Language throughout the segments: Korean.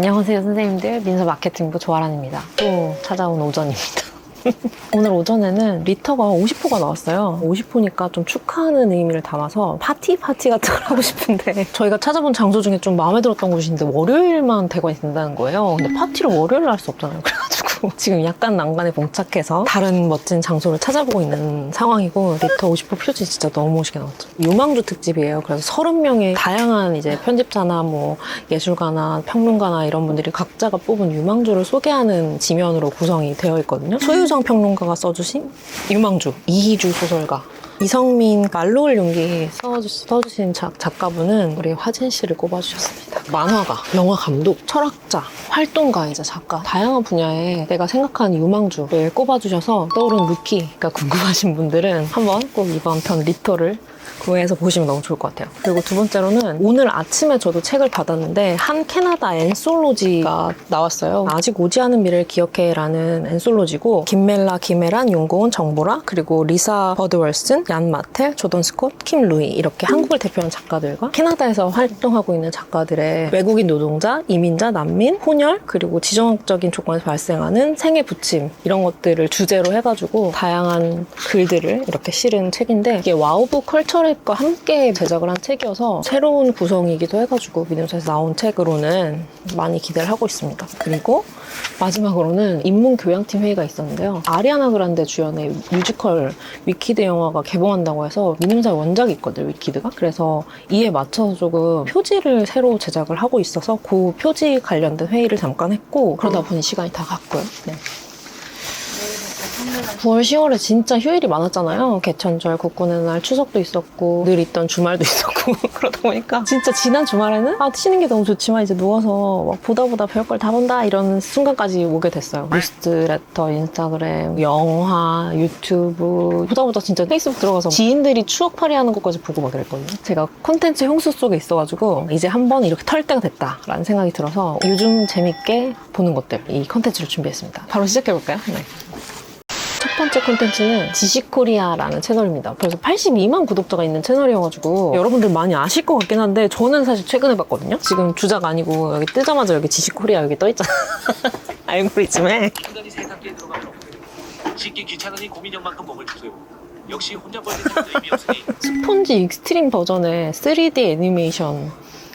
안녕하세요 선생님들, 민서 마케팅부 조아란입니다. 또 찾아온 오전입니다. 오늘 오전에는 리터가 50호가 나왔어요. 50호니까 좀 축하하는 의미를 담아서 파티 같은 걸 하고 싶은데 저희가 찾아본 장소 중에 좀 마음에 들었던 곳인데 월요일만 대관이 된다는 거예요. 근데 파티를 월요일에 할 수 없잖아요. 그래가지고 지금 약간 난관에 봉착해서 다른 멋진 장소를 찾아보고 있는 상황이고, 리터 50호 표지 진짜 너무 멋있게 나왔죠. 유망주 특집이에요. 그래서 30명의 다양한 이제 편집자나 뭐 예술가나 평론가나 이런 분들이 각자가 뽑은 유망주를 소개하는 지면으로 구성이 되어 있거든요. 소유정 평론가가 써주신 유망주, 이희주 소설가, 이성민 말로울 용기 써주신 작가분은 우리 화진 씨를 꼽아주셨습니다. 만화가, 영화 감독, 철학자, 활동가이자 작가, 다양한 분야에 내가 생각하는 유망주를 꼽아주셔서 떠오른 루키가 궁금하신 분들은 한번 꼭 이번 편 리터를 구매해서 보시면 너무 좋을 것 같아요. 그리고 두 번째로는 오늘 아침에 저도 책을 받았는데 한 캐나다 앤솔로지가 나왔어요. 아직 오지 않은 미래를 기억해라는 앤솔로지고, 김멜라, 김혜란, 윤고은, 정보라, 그리고 리사 버드월슨, 얀 마텔, 조던 스콧, 킴 루이, 이렇게 한국을 대표하는 작가들과 캐나다에서 활동하고 있는 작가들의 외국인 노동자, 이민자, 난민, 혼혈, 그리고 지정학적인 조건에서 발생하는 생애 부침, 이런 것들을 주제로 해가지고 다양한 글들을 이렇게 실은 책인데, 이게 와우브 컬처랩과 함께 제작을 한 책이어서 새로운 구성이기도 해가지고 믿음사에서 나온 책으로는 많이 기대를 하고 있습니다. 그리고 마지막으로는 인문교양팀 회의가 있었는데요. 아리아나 그란데 주연의 뮤지컬 위키드 영화가 개봉한다고 해서 믿음사의 원작이 있거든요, 위키드가. 그래서 이에 맞춰서 조금 표지를 새로 제작을 하고 있어서 그 표지 관련된 회의를 잠깐 했고, 그러다 보니 시간이 다 갔고요. 네. 9월, 10월에 진짜 휴일이 많았잖아요. 개천절, 국군의 날, 추석도 있었고 늘 있던 주말도 있었고 그러다 보니까 진짜 지난 주말에는 쉬는 게 너무 좋지만 이제 누워서 막 보다 별걸 다 본다 이런 순간까지 오게 됐어요. 뉴스레터, 인스타그램, 영화, 유튜브 보다 진짜 페이스북 들어가서 지인들이 추억팔이 하는 것까지 보고 막 그랬거든요. 제가 콘텐츠 홍수 속에 있어가지고 이제 한번 이렇게 털 때가 됐다라는 생각이 들어서 요즘 재밌게 보는 것들, 이 콘텐츠를 준비했습니다. 바로 시작해볼까요? 네. 첫 번째 콘텐츠는 지식코리아라는 채널입니다. 벌써 82만 구독자가 있는 채널이어가지고 여러분들 많이 아실 것 같긴 한데, 저는 사실 최근에 봤거든요. 지금 주작 아니고 여기 뜨자마자 여기 지식코리아 여기 떠있잖아. 알고리즘에. 시간이 세탁기에 들어가면 씻기 귀찮으니 고민형만큼 먹을 주세요. 역시 혼자 버티는 의미 없으니 스폰지 익스트림 버전의 3D 애니메이션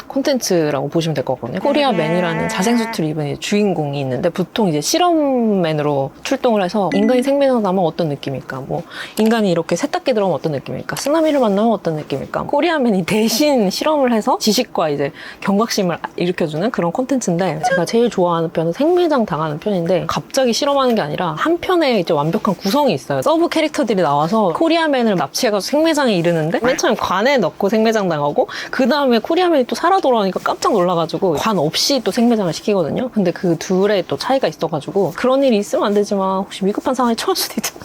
콘텐츠라고 보시면 될 것 같거든요. 코리아맨이라는 자생수트를 입은 주인공이 있는데, 보통 이제 실험맨으로 출동을 해서 인간이 생명을 남으면 어떤 느낌일까? 뭐 인간이 이렇게 세탁기 들어가면 어떤 느낌일까? 쓰나미를 만나면 어떤 느낌일까? 코리아맨이 대신 실험을 해서 지식과 이제 경각심을 일으켜주는 그런 콘텐츠인데, 제가 제일 좋아하는 편은 생매장 당하는 편인데, 갑자기 실험하는 게 아니라 한 편에 이제 완벽한 구성이 있어요. 서브 캐릭터들이 나와서 코리아맨을 납치해가지고 생매장에 이르는데, 맨 처음에 관에 넣고 생매장 당하고, 그 다음에 코리아맨이 또 살아 돌아오니까 깜짝 놀라가지고 관 없이 또 생매장을 시키거든요. 근데 그 둘의 또 차이가 있어가지고, 그런 일이 있으면 안 되지만 혹시 위급한 상황에 처할 수도 있잖아.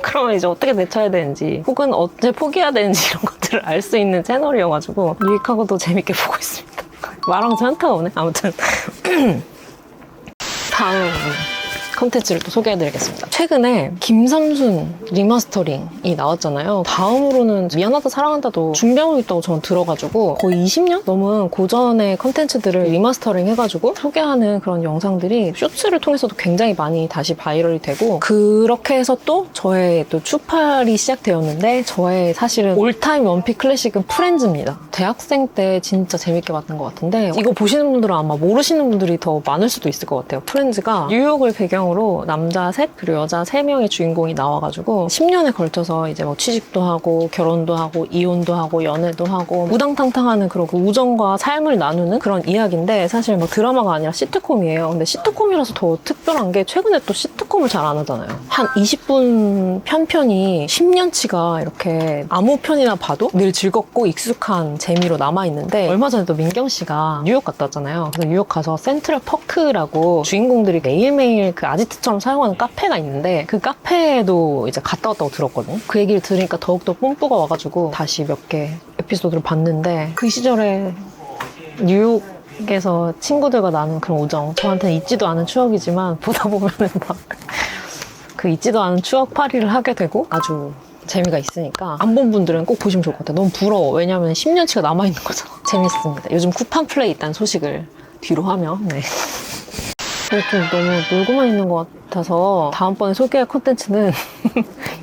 그러면 이제 어떻게 대처해야 되는지, 혹은 언제 포기해야 되는지 이런 것들을 알 수 있는 채널이어가지고 유익하고도 재밌게 보고 있습니다. 말하면서 현타가 오네. 아무튼 다음 콘텐츠를 또 소개해드리겠습니다. 최근에 김삼순 리마스터링이 나왔잖아요. 다음으로는 미안하다 사랑한다도 준비하고 있다고 저는 들어가지고, 거의 20년 넘은 고전의 콘텐츠들을 리마스터링 해가지고 소개하는 그런 영상들이 쇼츠를 통해서도 굉장히 많이 다시 바이럴이 되고, 그렇게 해서 또 저의 또 추팔이 시작되었는데, 저의 사실은 올타임 원픽 클래식은 프렌즈입니다. 대학생 때 진짜 재밌게 봤던 것 같은데, 이거 보시는 분들은 아마 모르시는 분들이 더 많을 수도 있을 것 같아요. 프렌즈가 뉴욕을 배경으로 남자 셋 그리고 여자 3명의 주인공이 나와가지고 10년에 걸쳐서 이제 뭐 취직도 하고 결혼도 하고 이혼도 하고 연애도 하고 우당탕탕하는 그런 그 우정과 삶을 나누는 그런 이야기인데, 사실 뭐 드라마가 아니라 시트콤이에요. 근데 시트콤이라서 더 특별한 게, 최근에 또 시트콤을 잘 안 하잖아요. 한 20분 편이 10년치가 이렇게 아무 편이나 봐도 늘 즐겁고 익숙한 재미로 남아있는데, 얼마 전에 또 민경 씨가 뉴욕 갔다 왔잖아요. 그래서 뉴욕 가서 센트럴 퍼크라고 주인공들이 매일매일 그 아지트처럼 사용하는 카페가 있는데, 그 카페에도 이제 갔다 왔다고 들었거든요. 그 얘기를 들으니까 더욱더 뿜뿌가 와가지고 다시 몇 개 에피소드를 봤는데, 그 시절에 뉴욕에서 친구들과 나눈 그런 우정, 저한테는 잊지도 않은 추억이지만 보다 보면은 막 그 잊지도 않은 추억팔이를 하게 되고 아주 재미가 있으니까, 안 본 분들은 꼭 보시면 좋을 것 같아요. 너무 부러워. 왜냐면 10년치가 남아있는 거잖아. 재밌습니다. 요즘 쿠팡 플레이 있다는 소식을 뒤로 하면. 네. 좀 너무 놀고만 있는 것 같아서 다음번에 소개할 콘텐츠는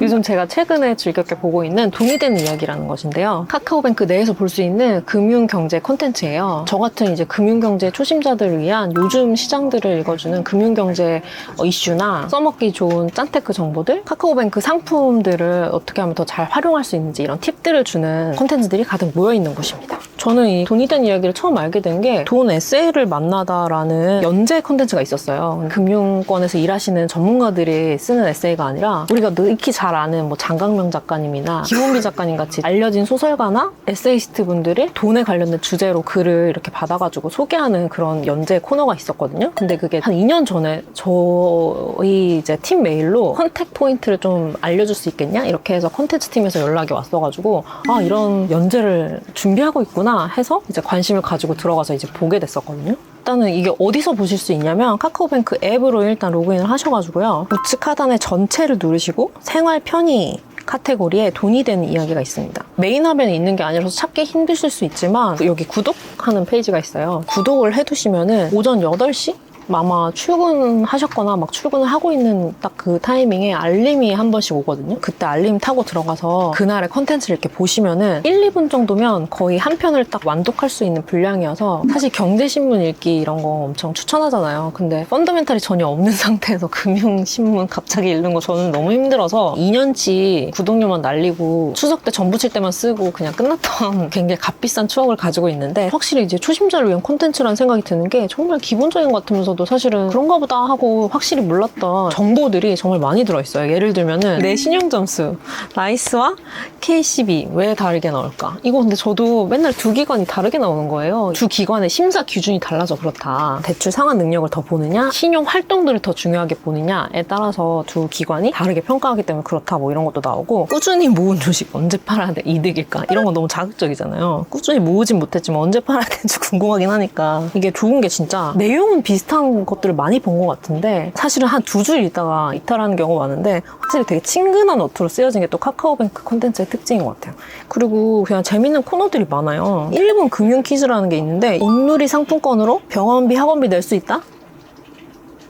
요즘 제가 최근에 즐겁게 보고 있는 돈이 되는 이야기라는 것인데요. 카카오뱅크 내에서 볼 수 있는 금융경제 콘텐츠예요. 저 같은 이제 금융경제 초심자들을 위한 요즘 시장들을 읽어주는 금융경제 이슈나 써먹기 좋은 짠테크 정보들, 카카오뱅크 상품들을 어떻게 하면 더 잘 활용할 수 있는지 이런 팁들을 주는 콘텐츠들이 가득 모여있는 곳입니다. 저는 이 돈이 된 이야기를 처음 알게 된 게 돈 에세이를 만나다라는 연재 콘텐츠가 있었어요. 금융권에서 일하시는 전문가들이 쓰는 에세이가 아니라 우리가 익히 잘 아는 뭐 장강명 작가님이나 김원기 작가님 같이 알려진 소설가나 에세이스트 분들이 돈에 관련된 주제로 글을 이렇게 받아가지고 소개하는 그런 연재 코너가 있었거든요. 근데 그게 한 2년 전에 저희 이제 팀 메일로 컨택 포인트를 좀 알려줄 수 있겠냐? 이렇게 해서 콘텐츠 팀에서 연락이 왔어가지고 아, 이런 연재를 준비하고 있구나 해서 이제 관심을 가지고 들어가서 이제 보게 됐었거든요. 일단은 이게 어디서 보실 수 있냐면 카카오뱅크 앱으로 일단 로그인을 하셔가지고요. 우측 하단에 전체를 누르시고 생활 편의 카테고리에 돈이 되는 이야기가 있습니다. 메인 화면에 있는 게 아니라서 찾기 힘드실 수 있지만 여기 구독하는 페이지가 있어요. 구독을 해두시면은 오전 8시? 아마 출근하셨거나 막 출근을 하고 있는 딱 그 타이밍에 알림이 한 번씩 오거든요. 그때 알림 타고 들어가서 그날의 컨텐츠를 이렇게 보시면은 1, 2분 정도면 거의 한 편을 딱 완독할 수 있는 분량이어서 사실 경제신문 읽기 이런 거 엄청 추천하잖아요. 근데 펀더멘탈이 전혀 없는 상태에서 금융신문 갑자기 읽는 거 저는 너무 힘들어서 2년치 구독료만 날리고 추석 때 전부 칠 때만 쓰고 그냥 끝났던 굉장히 값비싼 추억을 가지고 있는데 확실히 이제 초심자를 위한 콘텐츠라는 생각이 드는 게 정말 기본적인 것 같으면서도 사실은 그런가 보다 하고 확실히 몰랐던 정보들이 정말 많이 들어있어요. 예를 들면은 내 신용점수, 라이스와 KCB 왜 다르게 나올까? 이거 근데 저도 맨날 두 기관이 다르게 나오는 거예요. 두 기관의 심사 기준이 달라서 그렇다. 대출 상환 능력을 더 보느냐, 신용 활동들을 더 중요하게 보느냐에 따라서 두 기관이 다르게 평가하기 때문에 그렇다 뭐 이런 것도 나오고 꾸준히 모은 주식 언제 팔아야 돼? 이득일까? 이런 건 너무 자극적이잖아요. 꾸준히 모으진 못했지만 언제 팔아야 되는지 궁금하긴 하니까 이게 좋은 게 진짜 내용은 비슷한 것들을 많이 본 것 같은데 사실은 한 2줄 있다가 이탈하는 경우가 많은데 확실히 되게 친근한 어투로 쓰여진 게 또 카카오뱅크 콘텐츠의 특징인 것 같아요. 그리고 그냥 재밌는 코너들이 많아요. 1분 금융 퀴즈라는 게 있는데 온누리 상품권으로 병원비, 학원비 낼 수 있다?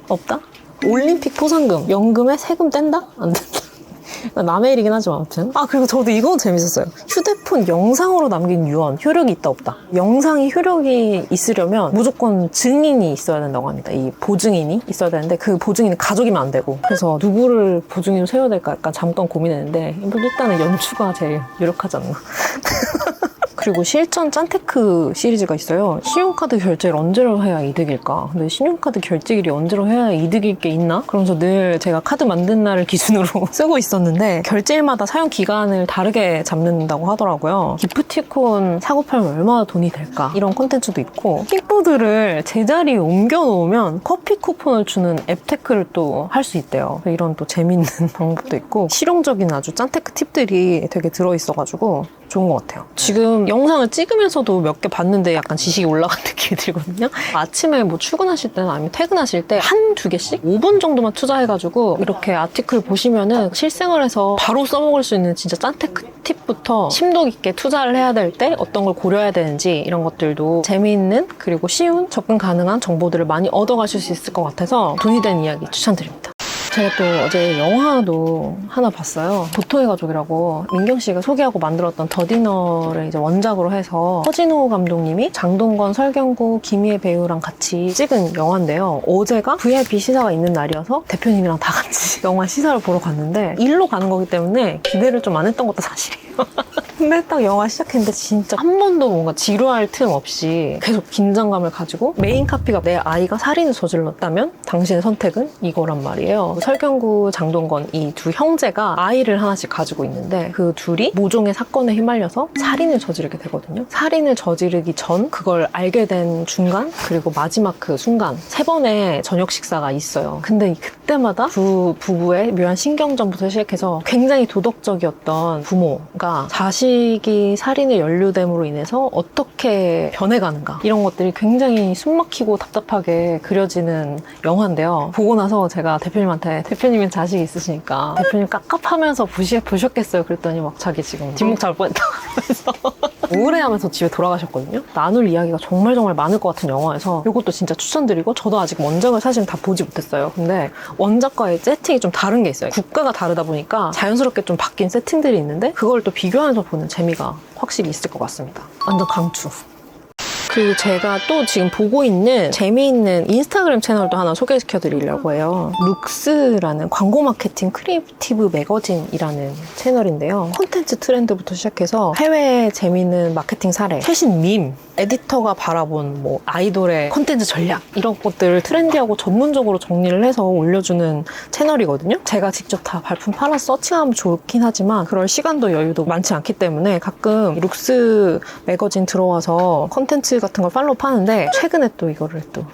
없다? 올림픽 포상금, 연금에 세금 뗀다? 안 된다. 남의 일이긴 하지만 아무튼. 아, 그리고 저도 이건 재밌었어요. 휴대폰 영상으로 남긴 유언 효력이 있다 없다. 영상이 효력이 있으려면 무조건 증인이 있어야 된다고 합니다. 이 보증인이 있어야 되는데 그 보증인은 가족이면 안 되고 그래서 누구를 보증인으로 세워야 될까 약간 잠깐 고민했는데 일단은 연추가 제일 유력하지 않나. 그리고 실전 짠테크 시리즈가 있어요. 신용카드 결제를 언제로 해야 이득일까? 근데 신용카드 결제일이 언제로 해야 이득일 게 있나? 그러면서 늘 제가 카드 만든 날을 기준으로 쓰고 있었는데 결제일마다 사용 기간을 다르게 잡는다고 하더라고요. 기프티콘 사고 팔면 얼마나 돈이 될까? 이런 콘텐츠도 있고 킥보드를 제자리에 옮겨 놓으면 커피 쿠폰을 주는 앱테크를 또 할 수 있대요. 이런 또 재밌는 방법도 있고 실용적인 아주 짠테크 팁들이 되게 들어있어가지고 좋은 것 같아요. 지금 영상을 찍으면서도 몇 개 봤는데 약간 지식이 올라간 느낌이 들거든요. 아침에 뭐 출근하실 때나 아니면 퇴근하실 때 한두 개씩 5분 정도만 투자해가지고 이렇게 아티클 보시면은 실생활에서 바로 써먹을 수 있는 진짜 짠테크 팁부터 심도 깊게 투자를 해야 될 때 어떤 걸 고려해야 되는지 이런 것들도 재미있는 그리고 쉬운 접근 가능한 정보들을 많이 얻어가실 수 있을 것 같아서 돈이 되는 이야기 추천드립니다. 제가 또 어제 영화도 하나 봤어요. 도토의 가족이라고 민경 씨가 소개하고 만들었던 더 디너를 이제 원작으로 해서 허진호 감독님이 장동건, 설경구, 김희애 배우랑 같이 찍은 영화인데요. 어제가 VIP 시사가 있는 날이어서 대표님이랑 다 같이 영화 시사를 보러 갔는데 일로 가는 거기 때문에 기대를 좀 안 했던 것도 사실이에요. 근데 딱 영화 시작했는데 진짜 한 번도 뭔가 지루할 틈 없이 계속 긴장감을 가지고 메인 카피가 내 아이가 살인을 저질렀다면 당신의 선택은 이거란 말이에요. 설경구, 장동건 이 두 형제가 아이를 하나씩 가지고 있는데 그 둘이 모종의 사건에 휘말려서 살인을 저지르게 되거든요. 살인을 저지르기 전 그걸 알게 된 중간 그리고 마지막 그 순간 3번의 저녁 식사가 있어요. 근데 그때마다 두 부부의 묘한 신경전부터 시작해서 굉장히 도덕적이었던 부모가 자식이 살인에 연루됨으로 인해서 어떻게 변해가는가 이런 것들이 굉장히 숨막히고 답답하게 그려지는 영화인데요. 보고 나서 제가 대표님한테 대표님은 자식이 있으시니까 대표님 깝깝하면서 보셨겠어요? 그랬더니 막 자기 지금 뒷목 잡을 뻔했다고 하면서 우울해하면서 집에 돌아가셨거든요. 나눌 이야기가 정말 많을 것 같은 영화여서 이것도 진짜 추천드리고, 저도 아직 원작을 사실 다 보지 못했어요. 근데 원작과의 세팅이 좀 다른 게 있어요. 국가가 다르다 보니까 자연스럽게 좀 바뀐 세팅들이 있는데 그걸 또 비교하면서 보는 재미가 확실히 있을 것 같습니다. 완전 강추. 그리고 제가 또 지금 보고 있는 재미있는 인스타그램 채널도 하나 소개시켜 드리려고 해요. 룩스라는 광고 마케팅 크리에이티브 매거진이라는 채널인데요. 콘텐츠 트렌드부터 시작해서 해외 재미있는 마케팅 사례, 최신 밈, 에디터가 바라본 뭐 아이돌의 콘텐츠 전략, 이런 것들을 트렌디하고 전문적으로 정리를 해서 올려주는 채널이거든요. 제가 직접 다 발품 팔아서 서칭하면 좋긴 하지만 그럴 시간도 여유도 많지 않기 때문에 가끔 룩스 매거진 들어와서 콘텐츠 같은 걸 팔로우 파는데, 최근에 또 이거를 또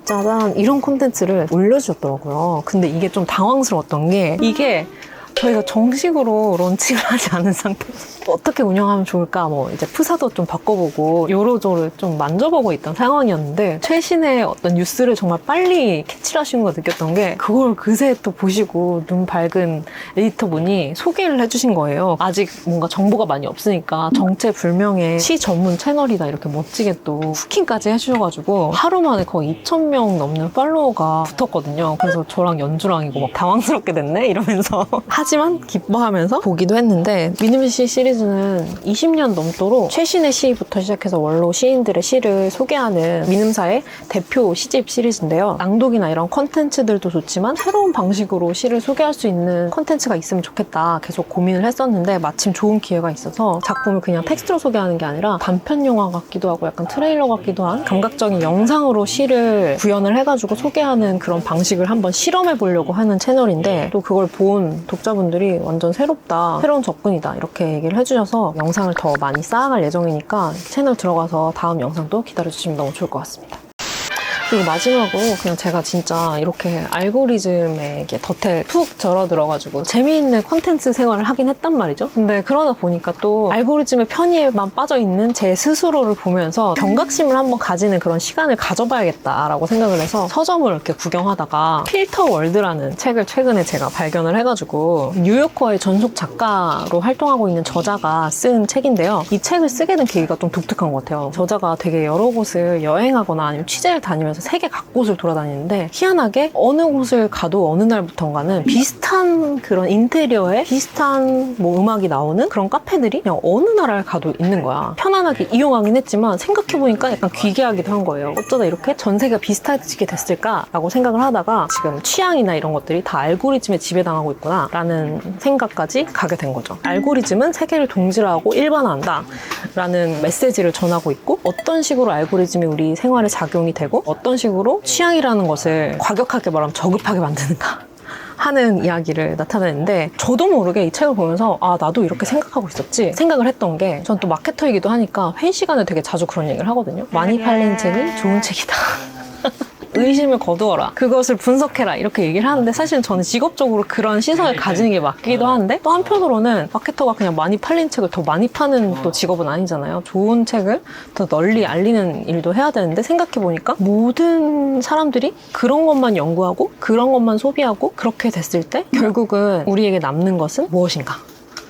짜잔, 이런 콘텐츠를 올려주셨더라고요. 근데 이게 좀 당황스러웠던 게, 이게 저희가 정식으로 런칭을 하지 않은 상태에서 어떻게 운영하면 좋을까, 뭐 이제 프사도 좀 바꿔보고 요로조로 좀 만져보고 있던 상황이었는데, 최신의 어떤 뉴스를 정말 빨리 캐치를 하시는 거 느꼈던 게, 그걸 그새 또 보시고 눈 밝은 에디터분이 소개를 해주신 거예요. 아직 뭔가 정보가 많이 없으니까 정체불명의 시 전문 채널이다 이렇게 멋지게 또 후킹까지 해주셔가지고 하루 만에 거의 2,000명 넘는 팔로워가 붙었거든요. 그래서 저랑 연주랑 이거 막 당황스럽게 됐네 이러면서 하지만 기뻐하면서 보기도 했는데, 미님시 시리즈는 20년 넘도록 최신의 시부터 시작해서 원로 시인들의 시를 소개하는 미음사의 대표 시집 시리즈인데요. 낭독이나 이런 콘텐츠들도 좋지만 새로운 방식으로 시를 소개할 수 있는 콘텐츠가 있으면 좋겠다 계속 고민을 했었는데, 마침 좋은 기회가 있어서 작품을 그냥 텍스트로 소개하는 게 아니라 단편 영화 같기도 하고 약간 트레일러 같기도 한 감각적인 영상으로 시를 구현을 해가지고 소개하는 그런 방식을 한번 실험해 보려고 하는 채널인데, 또 그걸 본 독자분들이 완전 새롭다, 새로운 접근이다 이렇게 얘기를 해주셔서 영상을 더 많이 쌓아갈 예정이니까 채널 들어가서 다음 영상도 기다려주시면 너무 좋을 것 같습니다. 그리고 마지막으로 그냥 제가 진짜 이렇게 알고리즘에 덫에 푹 절어들어가지고 재미있는 콘텐츠 생활을 하긴 했단 말이죠. 근데 그러다 보니까 또 알고리즘의 편의에만 빠져있는 제 스스로를 보면서 경각심을 한번 가지는 그런 시간을 가져봐야겠다라고 생각을 해서 서점을 이렇게 구경하다가 필터 월드라는 책을 최근에 제가 발견을 해가지고, 뉴요커의 전속 작가로 활동하고 있는 저자가 쓴 책인데요. 이 책을 쓰게 된 계기가 좀 독특한 것 같아요. 저자가 되게 여러 곳을 여행하거나 아니면 취재를 다니면서 세계 각곳을 돌아다니는데, 희한하게 어느 곳을 가도 어느 날부턴가는 비슷한 그런 인테리어에 비슷한 뭐 음악이 나오는 그런 카페들이 그냥 어느 나라를 가도 있는 거야. 편안하게 이용하긴 했지만 생각해보니까 약간 귀괴하기도 한 거예요. 어쩌다 이렇게 전세가 비슷해지게 됐을까라고 생각을 하다가, 지금 취향이나 이런 것들이 다 알고리즘에 지배당하고 있구나 라는 생각까지 가게 된 거죠. 알고리즘은 세계를 동질화하고 일반화한다 라는 메시지를 전하고 있고, 어떤 식으로 알고리즘이 우리 생활에 작용이 되고 어떤 식으로 취향이라는 것을 과격하게 말하면 저급하게 만드는가 하는 이야기를 나타내는데, 저도 모르게 이 책을 보면서 아, 나도 이렇게 생각하고 있었지 생각을 했던 게, 전 또 마케터이기도 하니까 회의 시간에 되게 자주 그런 얘기를 하거든요. 많이 팔린 책이 좋은 책이다. 의심을 거두어라, 그것을 분석해라 이렇게 얘기를 하는데, 사실 저는 직업적으로 그런 시선을 가지는 게 맞기도 한데, 또 한편으로는 마케터가 그냥 많이 팔린 책을 더 많이 파는 또 직업은 아니잖아요. 좋은 책을 더 널리 알리는 일도 해야 되는데, 생각해보니까 모든 사람들이 그런 것만 연구하고 그런 것만 소비하고 그렇게 됐을 때 결국은 우리에게 남는 것은 무엇인가?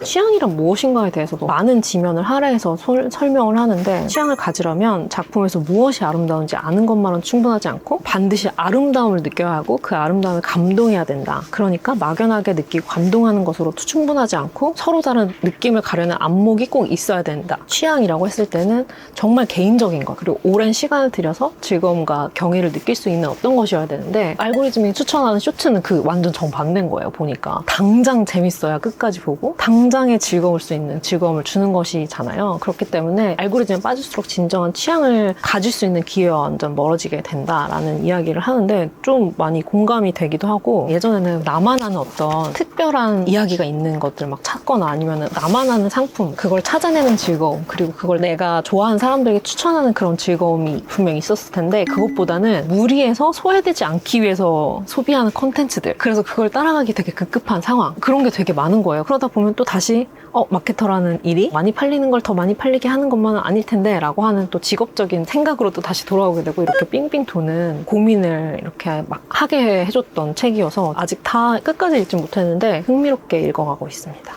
취향이란 무엇인가에 대해서도 많은 지면을 할애해서 설명을 하는데, 취향을 가지려면 작품에서 무엇이 아름다운지 아는 것만은 충분하지 않고 반드시 아름다움을 느껴야 하고 그 아름다움을 감동해야 된다. 그러니까 막연하게 느끼고 감동하는 것으로 충분하지 않고 서로 다른 느낌을 가려는 안목이 꼭 있어야 된다. 취향이라고 했을 때는 정말 개인적인 것, 그리고 오랜 시간을 들여서 즐거움과 경의를 느낄 수 있는 어떤 것이어야 되는데, 알고리즘이 추천하는 쇼츠는 그 완전 정반대인 거예요. 보니까 당장 재밌어야 끝까지 보고 당장에 즐거울 수 있는 즐거움을 주는 것이잖아요. 그렇기 때문에 알고리즘에 빠질수록 진정한 취향을 가질 수 있는 기회와 완전 멀어지게 된다라는 이야기를 하는데, 좀 많이 공감이 되기도 하고, 예전에는 나만 아는 어떤 특별한 이야기가 있는 것들 막 찾거나, 아니면 나만 아는 상품, 그걸 찾아내는 즐거움, 그리고 그걸 내가 좋아하는 사람들에게 추천하는 그런 즐거움이 분명히 있었을 텐데, 그것보다는 무리해서 소외되지 않기 위해서 소비하는 콘텐츠들, 그래서 그걸 따라가기 되게 급급한 상황, 그런 게 되게 많은 거예요. 그러다 보면 또 다시 마케터라는 일이 많이 팔리는 걸 더 많이 팔리게 하는 것만은 아닐 텐데 라고 하는 또 직업적인 생각으로 또 다시 돌아오게 되고, 이렇게 빙빙 도는 고민을 이렇게 막 하게 해줬던 책이어서 아직 다 끝까지 읽지 못했는데 흥미롭게 읽어가고 있습니다.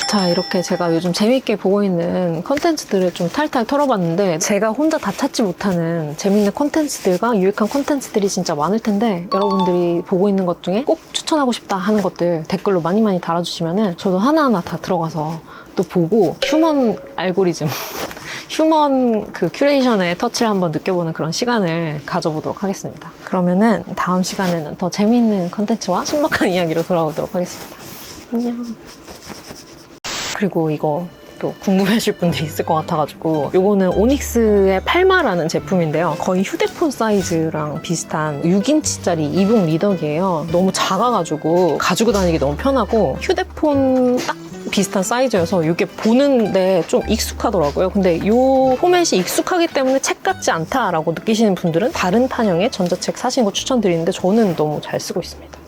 자, 이렇게 제가 요즘 재밌게 보고 있는 컨텐츠들을 좀 탈탈 털어봤는데 제가 혼자 다 찾지 못하는 재밌는 컨텐츠들과 유익한 컨텐츠들이 진짜 많을 텐데 여러분들이 보고 있는 것 중에 꼭 추천하고 싶다 하는 것들 댓글로 많이 많이 달아주시면은 저도 하나하나 다 들어가서 또 보고 휴먼 알고리즘 휴먼 그 큐레이션의 터치를 한번 느껴보는 그런 시간을 가져보도록 하겠습니다. 그러면은 다음 시간에는 더 재미있는 컨텐츠와 신박한 이야기로 돌아오도록 하겠습니다. 안녕. 그리고 이거 또 궁금해하실 분들이 있을 것 같아가지고 요거는 오닉스의 팔마라는 제품인데요. 거의 휴대폰 사이즈랑 비슷한 6인치짜리 이북 리더기예요. 너무 작아가지고 가지고 다니기 너무 편하고 휴대폰 딱 비슷한 사이즈여서 이게 보는데 좀 익숙하더라고요. 근데 이 포맷이 익숙하기 때문에 책 같지 않다라고 느끼시는 분들은 다른 판형의 전자책 사시는 거 추천드리는데 저는 너무 잘 쓰고 있습니다.